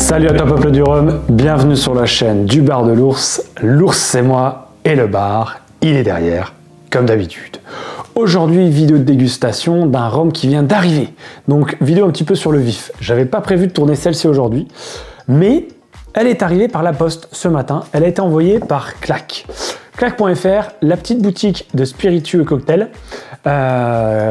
Salut à toi peuple du rhum, bienvenue sur la chaîne du bar de l'ours. L'ours c'est moi et le bar, il est derrière, comme d'habitude. Aujourd'hui, vidéo de dégustation d'un rhum qui vient d'arriver. Donc vidéo un petit peu sur le vif. J'avais pas prévu de tourner celle-ci aujourd'hui, mais elle est arrivée par la poste ce matin. Elle a été envoyée par Clac. Clac.fr, la petite boutique de spiritueux cocktails,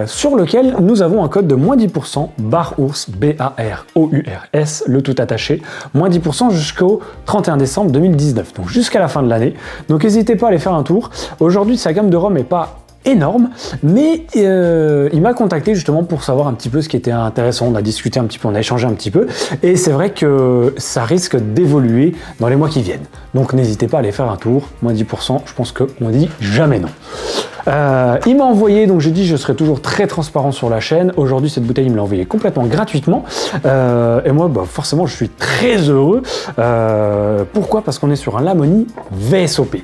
sur lequel nous avons un code de moins 10%, BAROURS, B-A-R-O-U-R-S, le tout attaché, moins 10% jusqu'au 31 décembre 2019, donc jusqu'à la fin de l'année. Donc n'hésitez pas à aller faire un tour. Aujourd'hui, sa gamme de rhum n'est pas énorme, mais il m'a contacté justement pour savoir un petit peu ce qui était intéressant. On a discuté un petit peu, on a échangé un petit peu, et c'est vrai que ça risque d'évoluer dans les mois qui viennent. Donc n'hésitez pas à aller faire un tour, moins 10%, je pense qu'on dit jamais non. Il m'a envoyé, donc j'ai dit je serai toujours très transparent sur la chaîne. Aujourd'hui cette bouteille il me l'a envoyé complètement gratuitement, et moi forcément je suis très heureux. Pourquoi? Parce qu'on est sur un Lamoni VSOP.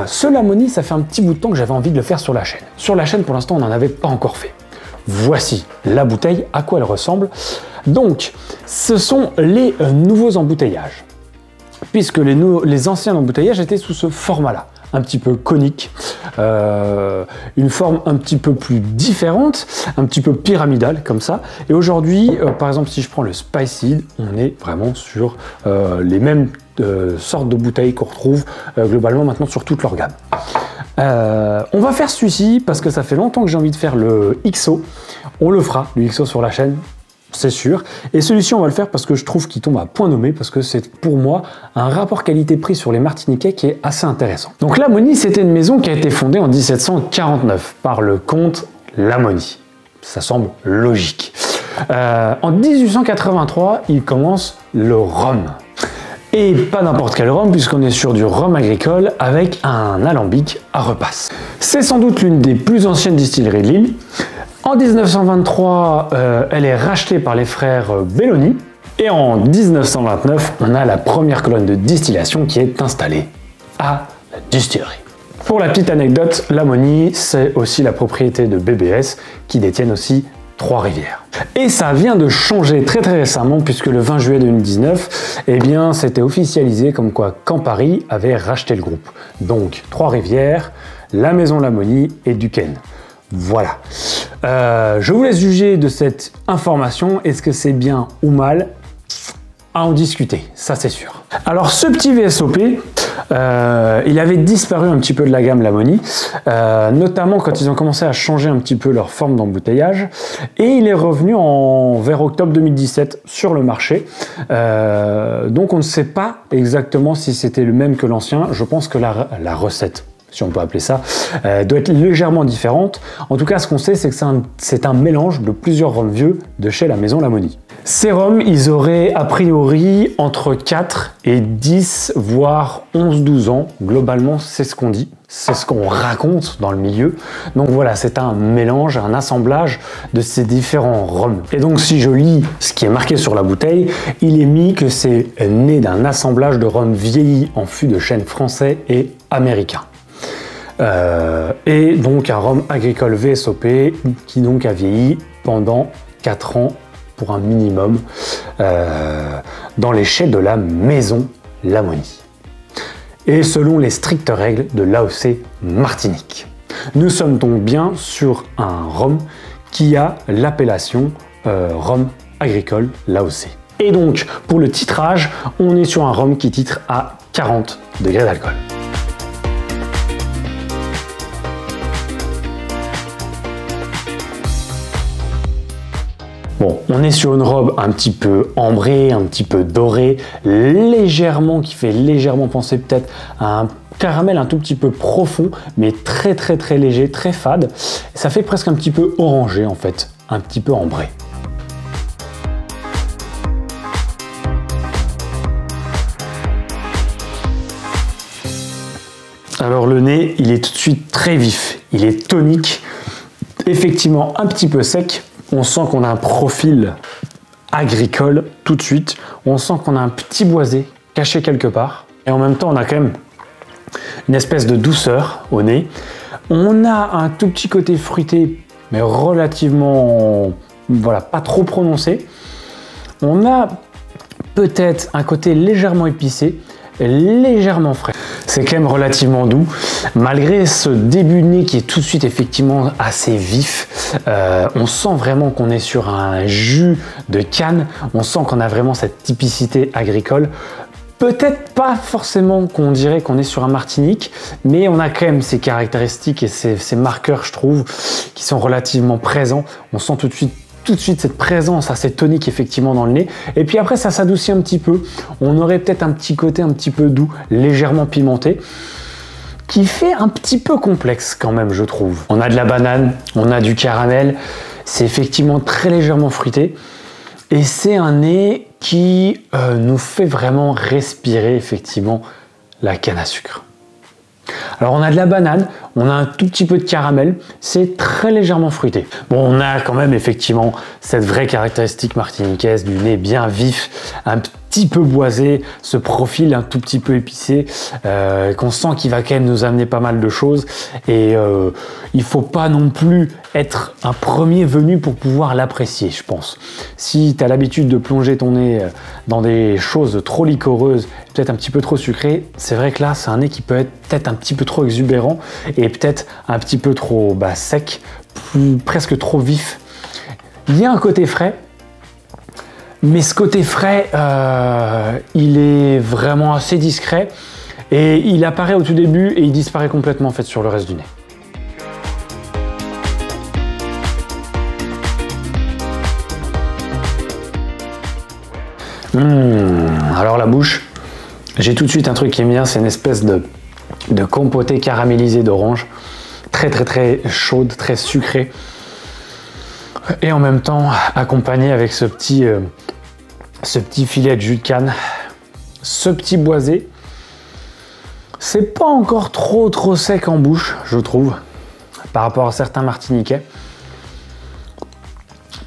Ce Lamoni, ça fait un petit bout de temps que j'avais envie de le faire sur la chaîne. Sur la chaîne, pour l'instant, on n'en avait pas encore fait. Voici la bouteille, à quoi elle ressemble. Donc, ce sont les nouveaux embouteillages. Puisque les anciens embouteillages étaient sous ce format-là, un petit peu conique, une forme un petit peu plus différente, un petit peu pyramidale comme ça. Et aujourd'hui, par exemple, si je prends le Spiceseed, on est vraiment sur les mêmes sortes de bouteilles qu'on retrouve globalement maintenant sur toute leur gamme. On va faire celui-ci parce que ça fait longtemps que j'ai envie de faire le XO. On le fera, le XO sur la chaîne, c'est sûr. Et celui-ci, on va le faire parce que je trouve qu'il tombe à point nommé, parce que c'est pour moi un rapport qualité-prix sur les Martiniquais qui est assez intéressant. Donc Lamoni, c'était une maison qui a été fondée en 1749 par le comte Lamoni. Ça semble logique. En 1883, il commence le rhum. Et pas n'importe quel rhum, puisqu'on est sur du rhum agricole avec un alambic à repasse. C'est sans doute l'une des plus anciennes distilleries de l'île. En 1923, elle est rachetée par les frères Belloni. Et en 1929, on a la première colonne de distillation qui est installée à la distillerie. Pour la petite anecdote, Lamoni, c'est aussi la propriété de BBS qui détiennent aussi Trois-Rivières. Et ça vient de changer très récemment, puisque le 20 juillet 2019, eh bien, c'était officialisé comme quoi Campari avait racheté le groupe. Donc Trois-Rivières, la maison Lamoni et Duquesne. Voilà. Je vous laisse juger de cette information. Est-ce que c'est bien ou mal? À en discuter, ça c'est sûr. Alors ce petit VSOP, il avait disparu un petit peu de la gamme Lamoni, notamment quand ils ont commencé à changer un petit peu leur forme d'embouteillage, et il est revenu vers octobre 2017 sur le marché. Donc on ne sait pas exactement si c'était le même que l'ancien. Je pense que la recette, si on peut appeler ça, doit être légèrement différente. En tout cas, ce qu'on sait, c'est que c'est un mélange de plusieurs rhums vieux de chez la maison Lamoni. Ces rhums, ils auraient a priori entre 4 et 10, voire 11-12 ans. Globalement, c'est ce qu'on dit, c'est ce qu'on raconte dans le milieu. Donc voilà, c'est un mélange, un assemblage de ces différents rhums. Et donc si je lis ce qui est marqué sur la bouteille, il est mis que c'est né d'un assemblage de rhums vieillis en fût de chêne français et américain. Et donc un rhum agricole VSOP qui donc a vieilli pendant 4 ans pour un minimum dans les chais de la maison Lamoni. Et selon les strictes règles de l'AOC Martinique. Nous sommes donc bien sur un rhum qui a l'appellation rhum agricole l'AOC. Et donc pour le titrage, on est sur un rhum qui titre à 40 degrés d'alcool. Bon, on est sur une robe un petit peu ambrée, un petit peu dorée, légèrement, qui fait légèrement penser peut-être à un caramel un tout petit peu profond, mais très léger, très fade. Ça fait presque un petit peu orangé en fait, un petit peu ambré. Alors le nez, il est tout de suite très vif, il est tonique, effectivement un petit peu sec. On sent qu'on a un profil agricole tout de suite. On sent qu'on a un petit boisé caché quelque part. Et en même temps, on a quand même une espèce de douceur au nez. On a un tout petit côté fruité, mais relativement, voilà, pas trop prononcé. On a peut-être un côté légèrement épicé, légèrement frais. C'est quand même relativement doux, malgré ce début de nez qui est tout de suite effectivement assez vif. On sent vraiment qu'on est sur un jus de canne, on sent qu'on a vraiment cette typicité agricole. Peut-être pas forcément qu'on dirait qu'on est sur un Martinique, mais on a quand même ces caractéristiques et ces marqueurs, je trouve, qui sont relativement présents. On sent tout de suite cette présence assez tonique effectivement dans le nez. Et puis après, ça s'adoucit un petit peu. On aurait peut-être un petit côté un petit peu doux, légèrement pimenté, qui fait un petit peu complexe quand même, je trouve. On a de la banane, on a du caramel. C'est effectivement très légèrement fruité. Et c'est un nez qui nous fait vraiment respirer effectivement la canne à sucre. Alors on a de la banane, on a un tout petit peu de caramel, c'est très légèrement fruité. Bon, on a quand même effectivement cette vraie caractéristique martiniquaise du nez bien vif, un petit peu boisé, ce profil un tout petit peu épicé, qu'on sent qu'il va quand même nous amener pas mal de choses. Et il faut pas non plus être un premier venu pour pouvoir l'apprécier, je pense. Si tu as l'habitude de plonger ton nez dans des choses trop liquoreuses, peut-être un petit peu trop sucrées, c'est vrai que là, c'est un nez qui peut être peut-être un petit peu trop exubérant et peut-être un petit peu trop sec, presque trop vif. Il y a un côté frais, mais ce côté frais, il est vraiment assez discret et il apparaît au tout début et il disparaît complètement en fait sur le reste du nez. Alors la bouche, j'ai tout de suite un truc qui me vient, c'est une espèce de compoté caramélisé d'orange, très chaude, très sucrée, et en même temps accompagné avec ce petit filet de jus de canne, ce petit boisé. C'est pas encore trop sec en bouche, je trouve, par rapport à certains martiniquais.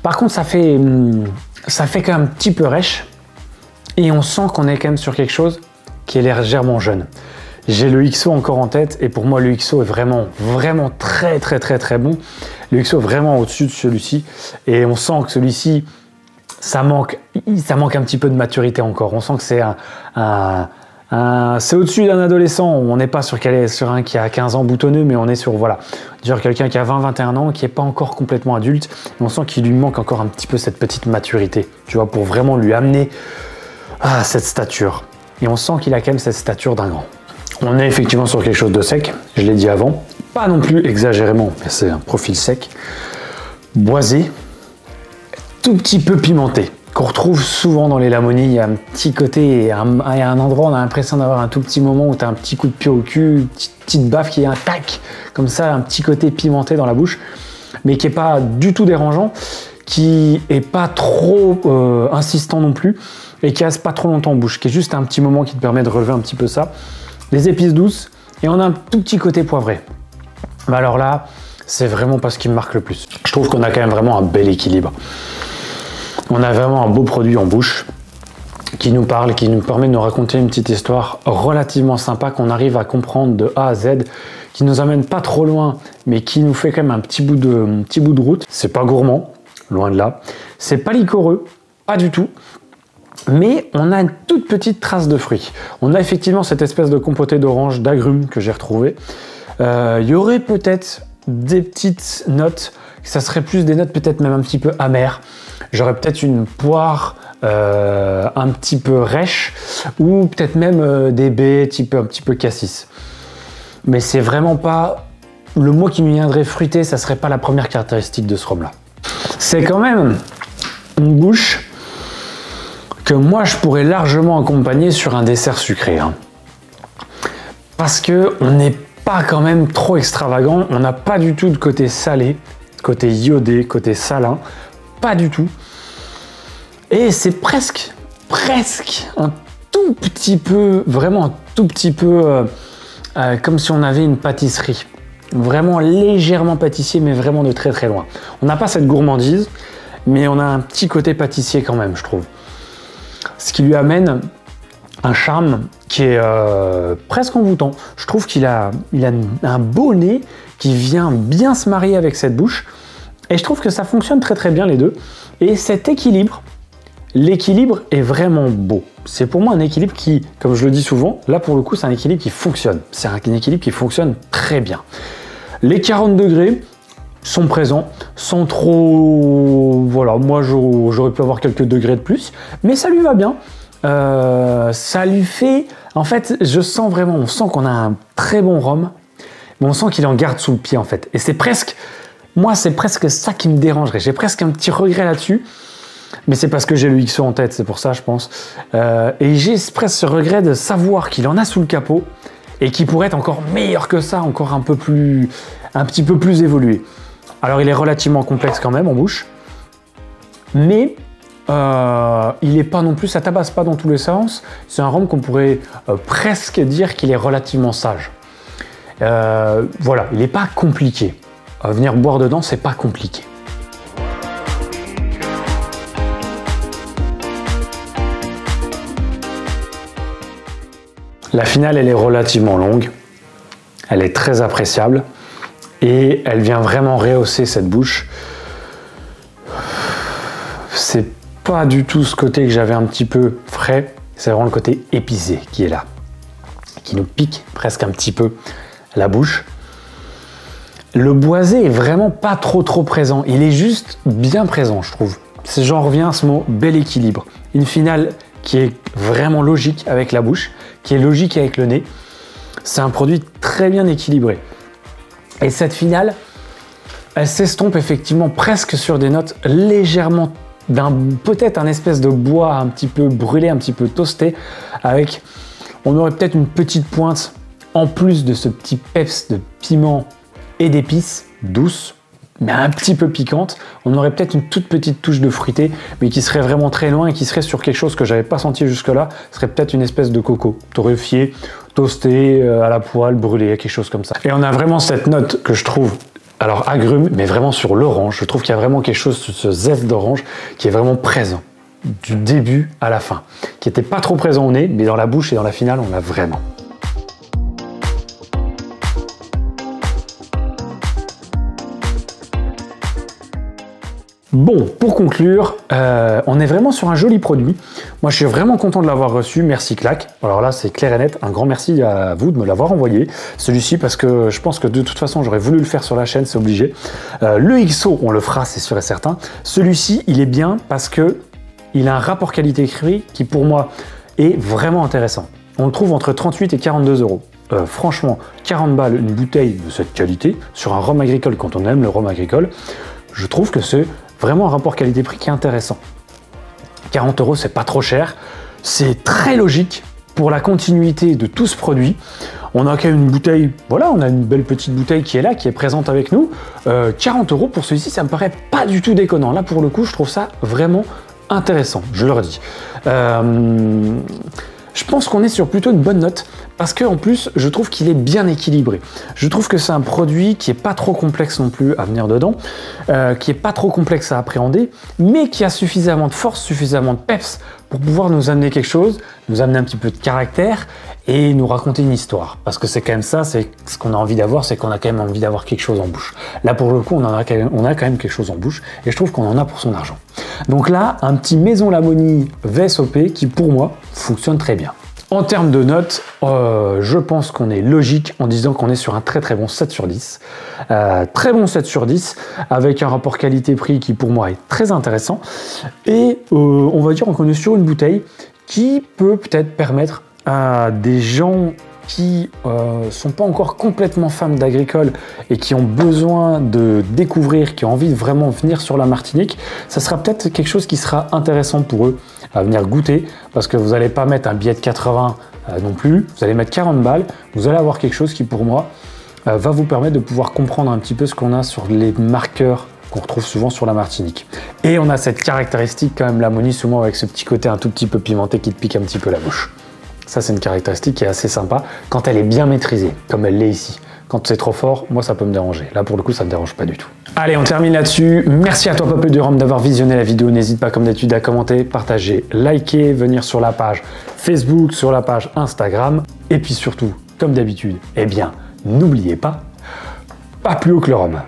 Par contre, ça fait quand même un petit peu rêche. Et on sent qu'on est quand même sur quelque chose qui est légèrement jeune. J'ai le XO encore en tête et pour moi le XO est vraiment très bon. Le XO est vraiment au-dessus de celui-ci et on sent que celui-ci, ça manque un petit peu de maturité encore. On sent que c'est c'est au-dessus d'un adolescent. On n'est pas sur un qui a 15 ans boutonneux, mais on est sur quelqu'un qui a 20-21 ans, qui n'est pas encore complètement adulte. Et on sent qu'il lui manque encore un petit peu cette petite maturité, tu vois, pour vraiment lui amener cette stature. Et on sent qu'il a quand même cette stature d'un grand. On est effectivement sur quelque chose de sec, je l'ai dit avant, pas non plus exagérément, mais c'est un profil sec, boisé, tout petit peu pimenté, qu'on retrouve souvent dans les lamonies. Il y a un petit côté, il y a un endroit où on a l'impression d'avoir un tout petit moment où tu as un petit coup de pied au cul, une petite baffe qui est un tac, comme ça, un petit côté pimenté dans la bouche, mais qui n'est pas du tout dérangeant, qui est pas trop insistant non plus, et qui reste pas trop longtemps en bouche, qui est juste un petit moment qui te permet de relever un petit peu ça. Des épices douces, et on a un tout petit côté poivré. Mais alors là, c'est vraiment pas ce qui me marque le plus. Je trouve qu'on a quand même vraiment un bel équilibre. On a vraiment un beau produit en bouche, qui nous parle, qui nous permet de nous raconter une petite histoire relativement sympa, qu'on arrive à comprendre de A à Z, qui nous amène pas trop loin, mais qui nous fait quand même un petit bout de route. C'est pas gourmand, loin de là. C'est pas liquoreux, pas du tout. Mais on a une toute petite trace de fruits. On a effectivement cette espèce de compoté d'orange, d'agrumes que j'ai retrouvé. Il y aurait peut-être des petites notes, ça serait plus des notes peut-être même un petit peu amères. J'aurais peut-être une poire un petit peu rêche ou peut-être même des baies un petit peu cassis. Mais c'est vraiment pas le mot qui me viendrait fruité, ça serait pas la première caractéristique de ce rhum-là. C'est quand même une bouche que moi je pourrais largement accompagner sur un dessert sucré, hein. Parce que on n'est pas quand même trop extravagant, on n'a pas du tout de côté salé, côté iodé, côté salin, pas du tout. Et c'est presque un tout petit peu, vraiment un tout petit peu comme si on avait une pâtisserie. Vraiment légèrement pâtissier, mais vraiment de très loin. On n'a pas cette gourmandise, mais on a un petit côté pâtissier quand même, je trouve. Ce qui lui amène un charme qui est presque envoûtant. Je trouve qu'il a un beau nez qui vient bien se marier avec cette bouche. Et je trouve que ça fonctionne très bien les deux. Et cet équilibre, l'équilibre est vraiment beau. C'est pour moi un équilibre qui, comme je le dis souvent, là pour le coup c'est un équilibre qui fonctionne. C'est un équilibre qui fonctionne très bien. Les 40 degrés sont présents, sans trop... Voilà, moi j'aurais pu avoir quelques degrés de plus, mais ça lui va bien. Ça lui fait... En fait, je sens vraiment, on sent qu'on a un très bon rhum, mais on sent qu'il en garde sous le pied en fait. Et c'est presque... Moi, c'est presque ça qui me dérangerait. J'ai presque un petit regret là-dessus. Mais c'est parce que j'ai le XO en tête, c'est pour ça je pense. Et j'ai presque ce regret de savoir qu'il en a sous le capot et qu'il pourrait être encore meilleur que ça, encore un petit peu plus évolué. Alors il est relativement complexe quand même en bouche, mais il n'est pas non plus, ça tabasse pas dans tous les sens. C'est un rhum qu'on pourrait presque dire qu'il est relativement sage. Voilà, il n'est pas compliqué. Venir boire dedans, c'est pas compliqué. La finale, elle est relativement longue, elle est très appréciable et elle vient vraiment rehausser cette bouche. C'est pas du tout ce côté que j'avais un petit peu frais, c'est vraiment le côté épicé qui est là, qui nous pique presque un petit peu la bouche. Le boisé est vraiment pas trop présent, il est juste bien présent je trouve. J'en reviens à ce mot, bel équilibre. Une finale qui est vraiment logique avec la bouche, qui est logique avec le nez. C'est un produit très bien équilibré. Et cette finale, elle s'estompe effectivement presque sur des notes légèrement peut-être un espèce de bois un petit peu brûlé, un petit peu toasté, avec, on aurait peut-être une petite pointe en plus de ce petit peps de piment et d'épices douces, mais un petit peu piquante. On aurait peut-être une toute petite touche de fruité, mais qui serait vraiment très loin et qui serait sur quelque chose que j'avais pas senti jusque-là. Ce serait peut-être une espèce de coco torréfié, toasté, à la poêle, brûlé, quelque chose comme ça. Et on a vraiment cette note que je trouve, alors agrume, mais vraiment sur l'orange. Je trouve qu'il y a vraiment quelque chose sur ce zeste d'orange qui est vraiment présent, du début à la fin, qui était pas trop présent au nez, mais dans la bouche et dans la finale, on l'a vraiment. Bon, pour conclure, on est vraiment sur un joli produit. Moi, je suis vraiment content de l'avoir reçu. Merci Clac. Alors là, c'est clair et net. Un grand merci à vous de me l'avoir envoyé. Celui-ci, parce que je pense que de toute façon, j'aurais voulu le faire sur la chaîne, c'est obligé. Le XO, on le fera, c'est sûr et certain. Celui-ci, il est bien parce que il a un rapport qualité-prix qui, pour moi, est vraiment intéressant. On le trouve entre 38 et 42 euros. Franchement, 40 balles, une bouteille de cette qualité, sur un rhum agricole, quand on aime le rhum agricole, je trouve que c'est vraiment un rapport qualité-prix qui est intéressant. 40 euros, c'est pas trop cher. C'est très logique pour la continuité de tout ce produit. On a quand même une bouteille, voilà, on a une belle petite bouteille qui est là, qui est présente avec nous. 40 euros pour celui-ci, ça me paraît pas du tout déconnant. Là, pour le coup, je trouve ça vraiment intéressant, je le redis. Je pense qu'on est sur plutôt une bonne note parce qu'en plus, je trouve qu'il est bien équilibré. Je trouve que c'est un produit qui est pas trop complexe non plus à venir dedans, qui est pas trop complexe à appréhender, mais qui a suffisamment de force, suffisamment de peps pour pouvoir nous amener quelque chose, nous amener un petit peu de caractère et nous raconter une histoire. Parce que c'est quand même ça, c'est ce qu'on a envie d'avoir, c'est qu'on a quand même envie d'avoir quelque chose en bouche. Là, pour le coup, on a quand même quelque chose en bouche et je trouve qu'on en a pour son argent. Donc là, un petit Maison Lamonie VSOP qui, pour moi, fonctionne très bien. En termes de notes, je pense qu'on est logique en disant qu'on est sur un très bon 7 sur 10. Très bon 7 sur 10, avec un rapport qualité-prix qui pour moi est très intéressant. Et on va dire qu'on est sur une bouteille qui peut peut-être permettre à des gens qui sont pas encore complètement fans d'agricole et qui ont besoin de découvrir, qui ont envie de vraiment venir sur la Martinique, ça sera peut-être quelque chose qui sera intéressant pour eux à venir goûter, parce que vous n'allez pas mettre un billet de 80 non plus, vous allez mettre 40 balles, vous allez avoir quelque chose qui pour moi va vous permettre de pouvoir comprendre un petit peu ce qu'on a sur les marqueurs qu'on retrouve souvent sur la Martinique. Et on a cette caractéristique quand même, l'ammonie souvent avec ce petit côté un tout petit peu pimenté qui te pique un petit peu la bouche. Ça, c'est une caractéristique qui est assez sympa quand elle est bien maîtrisée, comme elle l'est ici. Quand c'est trop fort, moi, ça peut me déranger. Là, pour le coup, ça me dérange pas du tout. Allez, on termine là-dessus. Merci à toi, Peuple du Rhum, d'avoir visionné la vidéo. N'hésite pas, comme d'habitude, à commenter, partager, liker, venir sur la page Facebook, sur la page Instagram. Et puis surtout, comme d'habitude, eh bien, n'oubliez pas, pas plus haut que le rhum.